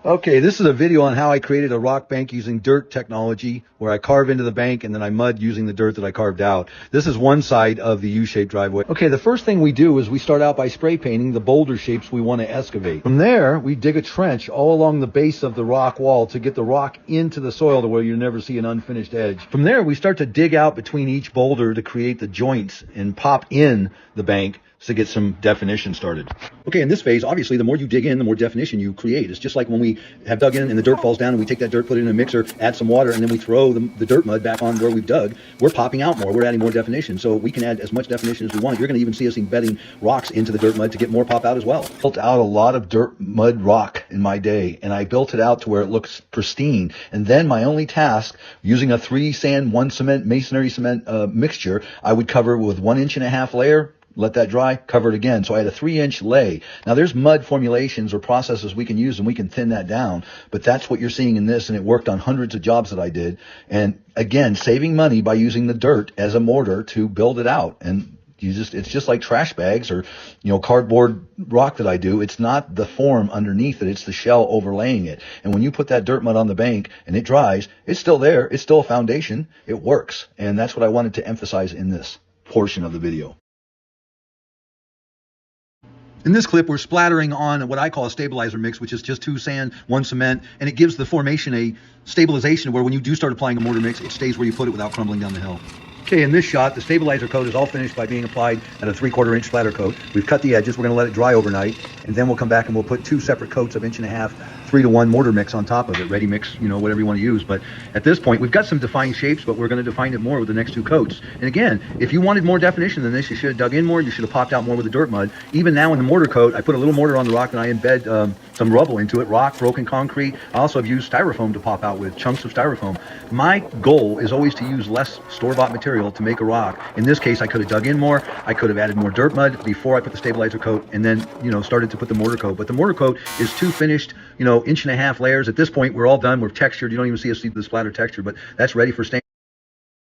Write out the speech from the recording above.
Okay, this is a video on how I created a rock bank using dirt technology, where I carve into the bank and then I mud using the dirt that I carved out. This is one side of the U-shaped driveway. Okay, the first thing we do is we start out by spray painting the boulder shapes we want to excavate. From there, we dig a trench all along the base of the rock wall to get the rock into the soil to where you never see an unfinished edge. From there, we start to dig out between each boulder to create the joints and pop in the bank to get some definition started. Okay, in this phase, obviously, the more you dig in, the more definition you create. It's just like when we have dug in and the dirt falls down and we take that dirt, put it in a mixer, add some water, and then we throw the dirt mud back on where we've dug. We're popping out more. We're adding more definition. So we can add as much definition as we want. You're going to even see us embedding rocks into the dirt mud to get more pop out as well. Built out a lot of dirt, mud, rock in my day, and I built it out to where it looks pristine. And then my only task, using a 3 sand, 1 cement, masonry cement mixture, I would cover it with 1.5 inch layer, let that dry, cover it again. So I had a 3-inch lay. Now there's mud formulations or processes we can use and we can thin that down, but that's what you're seeing in this, and it worked on hundreds of jobs that I did. And again, saving money by using the dirt as a mortar to build it out. And it's just like trash bags or, cardboard rock that I do. It's not the form underneath it. It's the shell overlaying it. And when you put that dirt mud on the bank and it dries, it's still there. It's still a foundation. It works. And that's what I wanted to emphasize in this portion of the video. In this clip, we're splattering on what I call a stabilizer mix, which is just 2 sand, 1 cement, and it gives the formation a stabilization where when you do start applying a mortar mix, it stays where you put it without crumbling down the hill. Okay, in this shot, the stabilizer coat is all finished by being applied at a 3/4 inch splatter coat. We've cut the edges. We're going to let it dry overnight, and then we'll come back and we'll put 2 separate coats of 1.5 inch, 3-to-1 mortar mix on top of it. Ready mix, whatever you want to use. But at this point, we've got some defined shapes, but we're going to define it more with the next 2 coats. And again, if you wanted more definition than this, you should have dug in more. You should have popped out more with the dirt mud. Even now in the mortar coat, I put a little mortar on the rock and I embed some rubble into it, rock, broken concrete. I also have used styrofoam to pop out with, chunks of styrofoam. My goal is always to use less store-bought material to make a rock. In this case, I could have dug in more. I could have added more dirt mud before I put the stabilizer coat and then, started to put the mortar coat. But the mortar coat is 2 finished, 1.5 inch layers. At this point, we're all done. We're textured. You don't even see the splatter texture, but that's ready for stain.